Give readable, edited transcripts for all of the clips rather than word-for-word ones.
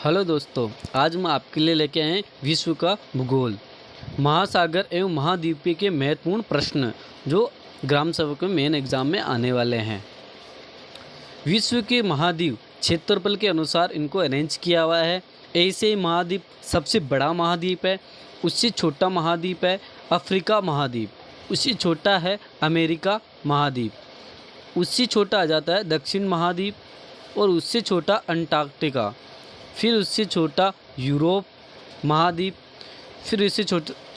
Hello दोस्तों, आज हम आपके लिए लेके आए हैं विश्व का भूगोल, महासागर एवं महाद्वीपीय के महत्वपूर्ण प्रश्न जो ग्राम सेवक में मेन एग्जाम में आने वाले हैं। विश्व के महाद्वीप क्षेत्रफल के अनुसार इनको अरेंज किया हुआ है। ऐसे ही महाद्वीप सबसे बड़ा महाद्वीप है, उससे छोटा महाद्वीप है अफ्रीका महाद्वीप, उससे छोटा है अमेरिका महाद्वीप, उससे छोटा आ जाता है दक्षिण महाद्वीप और उससे छोटा अंटार्कटिका, फिर उससे छोटा यूरोप महाद्वीप, फिर इससे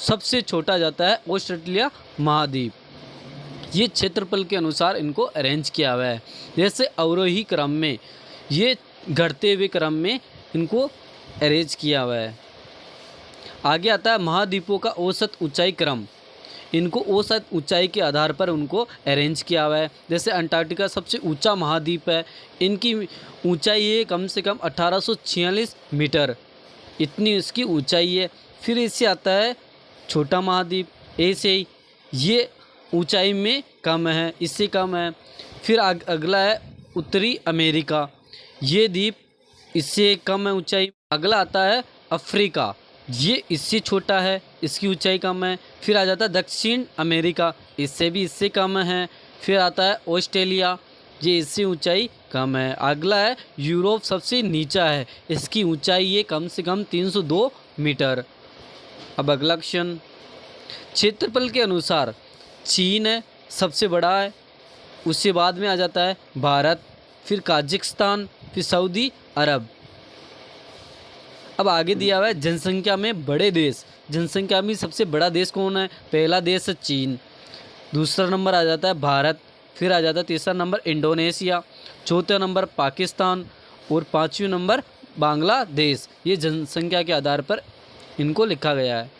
सबसे छोटा आ जाता है ऑस्ट्रेलिया महाद्वीप। ये क्षेत्रफल के अनुसार इनको अरेंज किया हुआ है। जैसे अवरोही क्रम में, ये घटते हुए क्रम में इनको अरेंज किया हुआ है। आगे आता है महाद्वीपों का औसत ऊंचाई क्रम, इनको औसत ऊंचाई के आधार पर उनको अरेंज किया हुआ है। जैसे अंटार्कटिका सबसे ऊंचा महाद्वीप है, इनकी ऊंचाई है कम से कम 1846 मीटर, इतनी इसकी ऊंचाई है। फिर इससे आता है छोटा महाद्वीप, ऐसे ही ये ऊंचाई में कम है, इससे कम है। फिर अगला है उत्तरी अमेरिका, ये द्वीप इससे कम है ऊंचाई। अगला आता है अफ्रीका, ये इससे छोटा है, इसकी ऊंचाई कम है। फिर आ जाता है दक्षिण अमेरिका, इससे कम है। फिर आता है ऑस्ट्रेलिया, ये इससे ऊंचाई कम है। अगला है यूरोप, सबसे नीचा है, इसकी ऊंचाई ये कम से कम 302 मीटर। अब अगला क्वेश्चन, क्षेत्रफल के अनुसार चीन है सबसे बड़ा है, उससे बाद में आ जाता है भारत, फिर काजाकिस्तान, फिर सऊदी अरब। अब आगे दिया हुआ है जनसंख्या में बड़े देश, जनसंख्या में सबसे बड़ा देश कौन है? पहला देश है चीन, दूसरा नंबर आ जाता है भारत, फिर आ जाता है तीसरा नंबर इंडोनेशिया, चौथा नंबर पाकिस्तान और पाँचवें नंबर बांग्लादेश। ये जनसंख्या के आधार पर इनको लिखा गया है।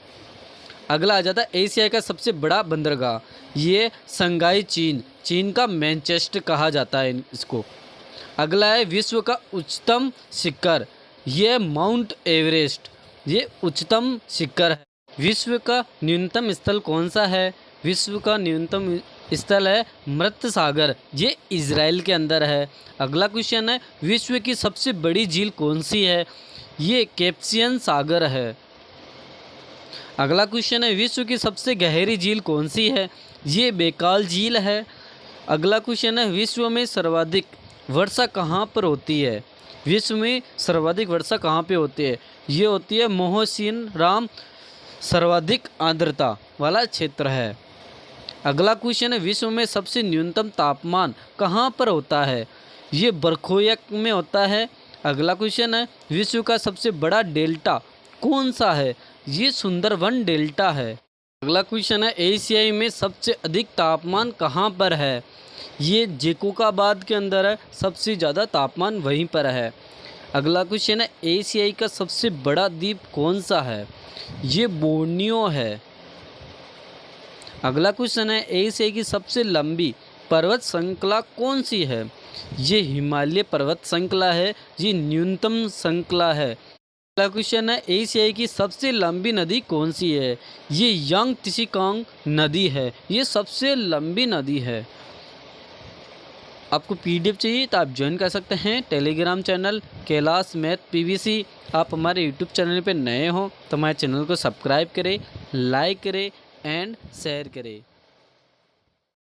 अगला आ जाता है एशिया का सबसे बड़ा बंदरगाह, ये संघाई चीन, चीन का मैनचेस्टर कहा जाता है इसको। अगला है विश्व का उच्चतम शिखर, ये माउंट एवरेस्ट, ये उच्चतम शिखर है। विश्व का न्यूनतम स्थल कौन सा है? विश्व का न्यूनतम स्थल है मृत सागर, ये इजराइल के अंदर है। अगला क्वेश्चन है विश्व की सबसे बड़ी झील कौन सी है? ये कैस्पियन सागर है। अगला क्वेश्चन है विश्व की सबसे गहरी झील कौन सी है? ये बैकाल झील है। अगला क्वेश्चन है विश्व में सर्वाधिक वर्षा कहाँ पर होती है? विश्व में सर्वाधिक वर्षा कहाँ पे होती है? ये होती है मोहसिन राम, सर्वाधिक आर्द्रता वाला क्षेत्र है। अगला क्वेश्चन है विश्व में सबसे न्यूनतम तापमान कहाँ पर होता है? ये बरखोयक में होता है। अगला क्वेश्चन है विश्व का सबसे बड़ा डेल्टा कौन सा है? ये सुंदरवन डेल्टा है। अगला क्वेश्चन है एशिया में सबसे अधिक तापमान कहाँ पर है? ये जेकोकाबाद के अंदर है, सबसे ज़्यादा तापमान वहीं पर है। अगला क्वेश्चन है एशिया का सबसे बड़ा द्वीप कौन सा है? ये बोर्नियो है। अगला क्वेश्चन है एशिया की सबसे लंबी पर्वत श्रृंखला कौन सी है? ये हिमालय पर्वत श्रृंखला है, ये न्यूनतम श्रृंखला है। अगला क्वेश्चन है एशिया की सबसे लंबी नदी कौन सी है? ये यांगत्से नदी है, ये सबसे लंबी नदी है। आपको पीडीएफ चाहिए तो आप ज्वाइन कर सकते हैं Telegram channel Kailash math PVC. आप हमारे यूट्यूब चैनल पे नए हो तो हमारे चैनल को सब्सक्राइब करें, लाइक करें एंड शेयर करें।